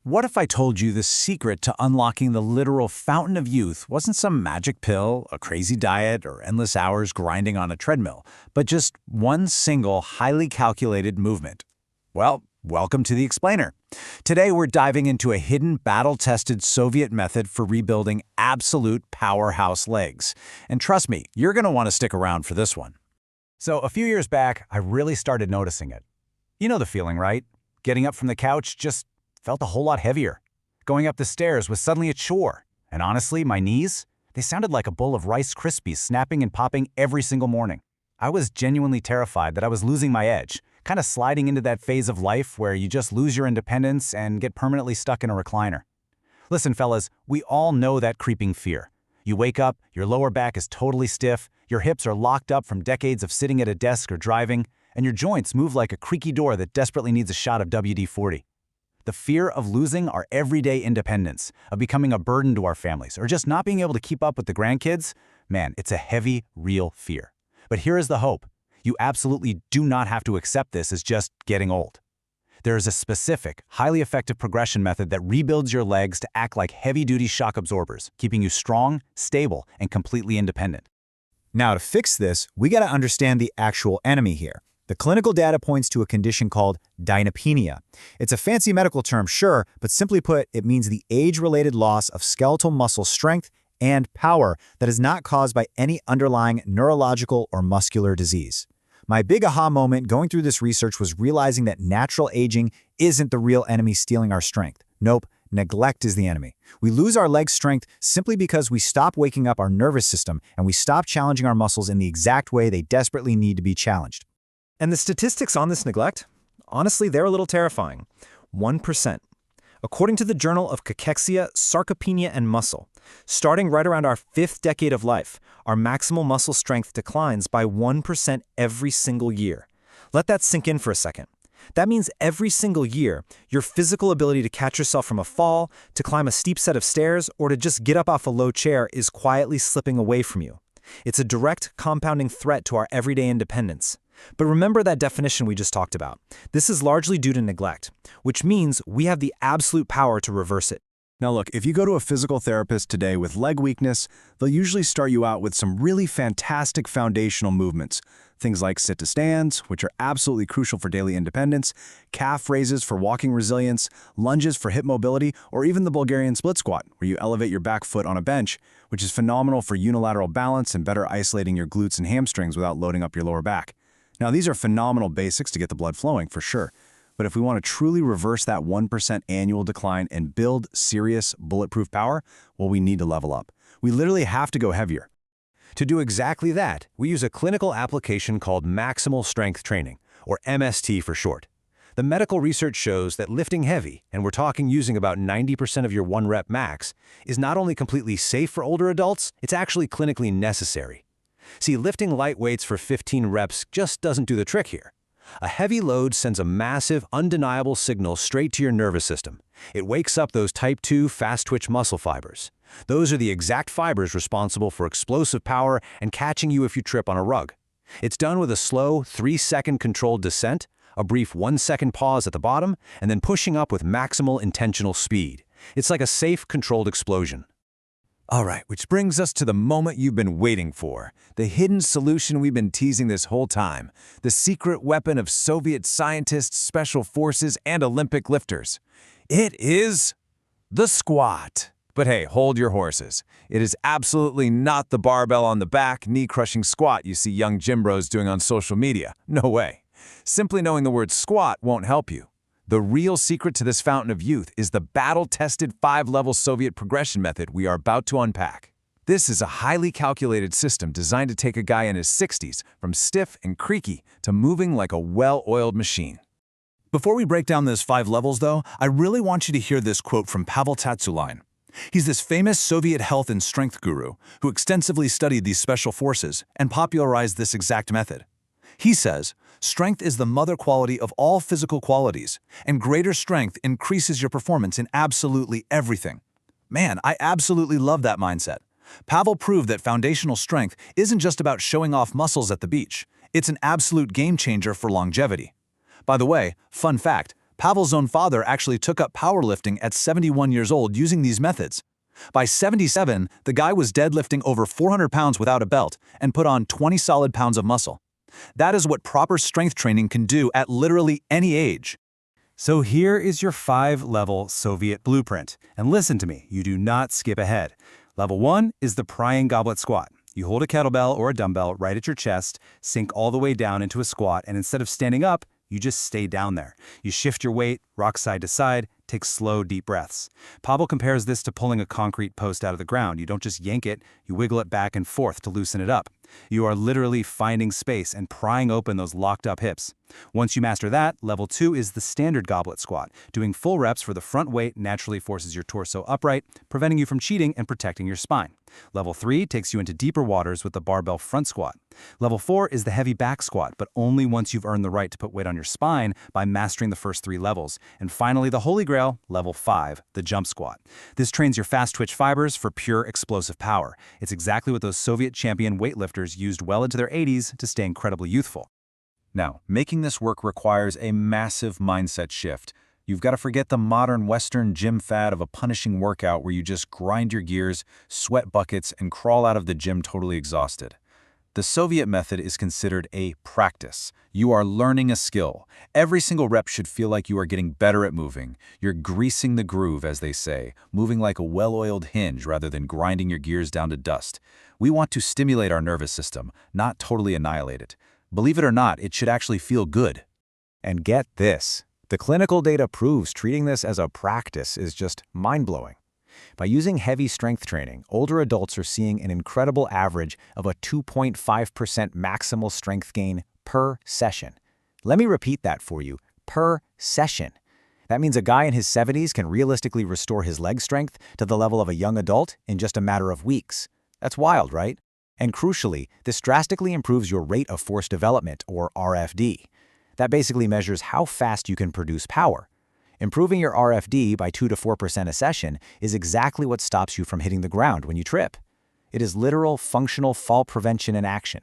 What if I told you the secret to unlocking the literal fountain of youth wasn't some magic pill, a crazy diet, or endless hours grinding on a treadmill, but just one single, highly calculated movement? Well, welcome to The Explainer. Today we're diving into a hidden, battle-tested Soviet method for rebuilding absolute powerhouse legs. And trust me, you're going to want to stick around for this one. So a few years back, I really started noticing it. You know the feeling, right? Getting up from the couch just felt a whole lot heavier. Going up the stairs was suddenly a chore. And honestly, my knees, they sounded like a bowl of Rice Krispies snapping and popping every single morning. I was genuinely terrified that I was losing my edge, kind of sliding into that phase of life where you just lose your independence and get permanently stuck in a recliner. Listen, fellas, we all know that creeping fear. You wake up, your lower back is totally stiff, your hips are locked up from decades of sitting at a desk or driving, and your joints move like a creaky door that desperately needs a shot of WD-40. The fear of losing our everyday independence, of becoming a burden to our families, or just not being able to keep up with the grandkids, man, it's a heavy, real fear. But here is the hope. You absolutely do not have to accept this as just getting old. There is a specific, highly effective progression method that rebuilds your legs to act like heavy-duty shock absorbers, keeping you strong, stable, and completely independent. Now, to fix this, we got to understand the actual enemy here. The clinical data points to a condition called dynapenia. It's a fancy medical term, sure, but simply put, it means the age-related loss of skeletal muscle strength and power that is not caused by any underlying neurological or muscular disease. My big aha moment going through this research was realizing that natural aging isn't the real enemy stealing our strength. Nope, neglect is the enemy. We lose our leg strength simply because we stop waking up our nervous system and we stop challenging our muscles in the exact way they desperately need to be challenged. And the statistics on this neglect? Honestly, they're a little terrifying. 1%. According to the Journal of Cachexia, Sarcopenia, and Muscle, starting right around our 5th decade of life, our maximal muscle strength declines by 1% every single year. Let that sink in for a second. That means every single year, your physical ability to catch yourself from a fall, to climb a steep set of stairs, or to just get up off a low chair is quietly slipping away from you. It's a direct, compounding threat to our everyday independence. But remember that definition we just talked about. This is largely due to neglect, which means we have the absolute power to reverse it. Now look, if you go to a physical therapist today with leg weakness, they'll usually start you out with some really fantastic foundational movements. Things like sit-to-stands, which are absolutely crucial for daily independence, calf raises for walking resilience, lunges for hip mobility, or even the Bulgarian split squat, where you elevate your back foot on a bench, which is phenomenal for unilateral balance and better isolating your glutes and hamstrings without loading up your lower back. Now, these are phenomenal basics to get the blood flowing, for sure. But if we want to truly reverse that 1% annual decline and build serious, bulletproof power, well, we need to level up. We literally have to go heavier. To do exactly that, we use a clinical application called maximal strength training, or MST for short. The medical research shows that lifting heavy, and we're talking using about 90% of your 1-rep max, is not only completely safe for older adults, it's actually clinically necessary. See, lifting light weights for 15 reps just doesn't do the trick here. A heavy load sends a massive, undeniable signal straight to your nervous system. It wakes up those type 2 fast-twitch muscle fibers. Those are the exact fibers responsible for explosive power and catching you if you trip on a rug. It's done with a slow, 3-second controlled descent, a brief 1-second pause at the bottom, and then pushing up with maximal intentional speed. It's like a safe, controlled explosion. All right, which brings us to the moment you've been waiting for, the hidden solution we've been teasing this whole time, the secret weapon of Soviet scientists, special forces, and Olympic lifters. It is the squat. But hey, hold your horses. It is absolutely not the barbell on the back, knee-crushing squat you see young gym bros doing on social media. No way. Simply knowing the word squat won't help you. The real secret to this fountain of youth is the battle-tested 5-level Soviet progression method we are about to unpack. This is a highly calculated system designed to take a guy in his 60s from stiff and creaky to moving like a well-oiled machine. Before we break down those 5 levels, though, I really want you to hear this quote from Pavel Tsatsouline. He's this famous Soviet health and strength guru who extensively studied these special forces and popularized this exact method. He says, "Strength is the mother quality of all physical qualities, and greater strength increases your performance in absolutely everything." Man, I absolutely love that mindset. Pavel proved that foundational strength isn't just about showing off muscles at the beach. It's an absolute game changer for longevity. By the way, fun fact, Pavel's own father actually took up powerlifting at 71 years old using these methods. By 77, the guy was deadlifting over 400 pounds without a belt and put on 20 solid pounds of muscle. That is what proper strength training can do at literally any age. So here is your 5-level Soviet blueprint. And listen to me, you do not skip ahead. Level 1 is the prying goblet squat. You hold a kettlebell or a dumbbell right at your chest, sink all the way down into a squat, and instead of standing up, you just stay down there. You shift your weight, rock side to side, take slow, deep breaths. Pavel compares this to pulling a concrete post out of the ground. You don't just yank it, you wiggle it back and forth to loosen it up. You are literally finding space and prying open those locked up hips. Once you master that, level 2 is the standard goblet squat. Doing full reps for the front weight naturally forces your torso upright, preventing you from cheating and protecting your spine. Level 3 takes you into deeper waters with the barbell front squat. Level 4 is the heavy back squat, but only once you've earned the right to put weight on your spine by mastering the first 3 levels. And finally, the holy grail, level 5, the jump squat. This trains your fast twitch fibers for pure explosive power. It's exactly what those Soviet champion weightlifters used well into their 80s to stay incredibly youthful. Now, making this work requires a massive mindset shift. You've got to forget the modern Western gym fad of a punishing workout where you just grind your gears, sweat buckets, and crawl out of the gym totally exhausted. The Soviet method is considered a practice. You are learning a skill. Every single rep should feel like you are getting better at moving. You're greasing the groove, as they say, moving like a well-oiled hinge rather than grinding your gears down to dust. We want to stimulate our nervous system, not totally annihilate it. Believe it or not, it should actually feel good. And get this, the clinical data proves treating this as a practice is just mind-blowing. By using heavy strength training, older adults are seeing an incredible average of a 2.5% maximal strength gain per session. Let me repeat that for you, per session. That means a guy in his 70s can realistically restore his leg strength to the level of a young adult in just a matter of weeks. That's wild, right? And crucially, this drastically improves your rate of force development, or RFD. That basically measures how fast you can produce power. Improving your RFD by 2 to 4% a session is exactly what stops you from hitting the ground when you trip. It is literal functional fall prevention in action.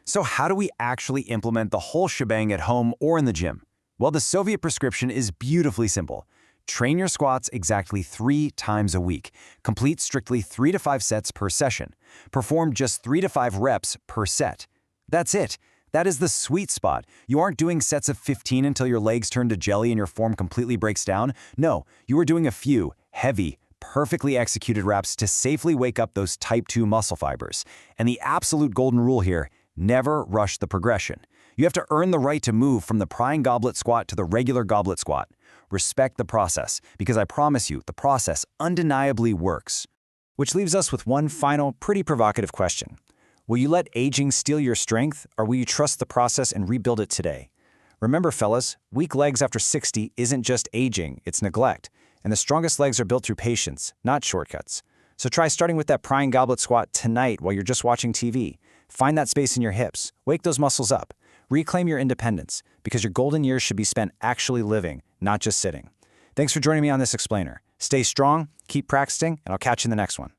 So how do we actually implement the whole shebang at home or in the gym? Well, the Soviet prescription is beautifully simple. Train your squats exactly 3 times a week. Complete strictly 3 to 5 sets per session. Perform just 3 to 5 reps per set. That's it. That is the sweet spot. You aren't doing sets of 15 until your legs turn to jelly and your form completely breaks down. No, you are doing a few heavy, perfectly executed reps to safely wake up those type 2 muscle fibers. And the absolute golden rule here, never rush the progression. You have to earn the right to move from the prying goblet squat to the regular goblet squat. Respect the process, because I promise you, the process undeniably works. Which leaves us with one final, pretty provocative question. Will you let aging steal your strength, or will you trust the process and rebuild it today? Remember, fellas, weak legs after 60 isn't just aging, it's neglect. And the strongest legs are built through patience, not shortcuts. So try starting with that prying goblet squat tonight while you're just watching TV. Find that space in your hips. Wake those muscles up. Reclaim your independence, because your golden years should be spent actually living, not just sitting. Thanks for joining me on this explainer. Stay strong, keep practicing, and I'll catch you in the next one.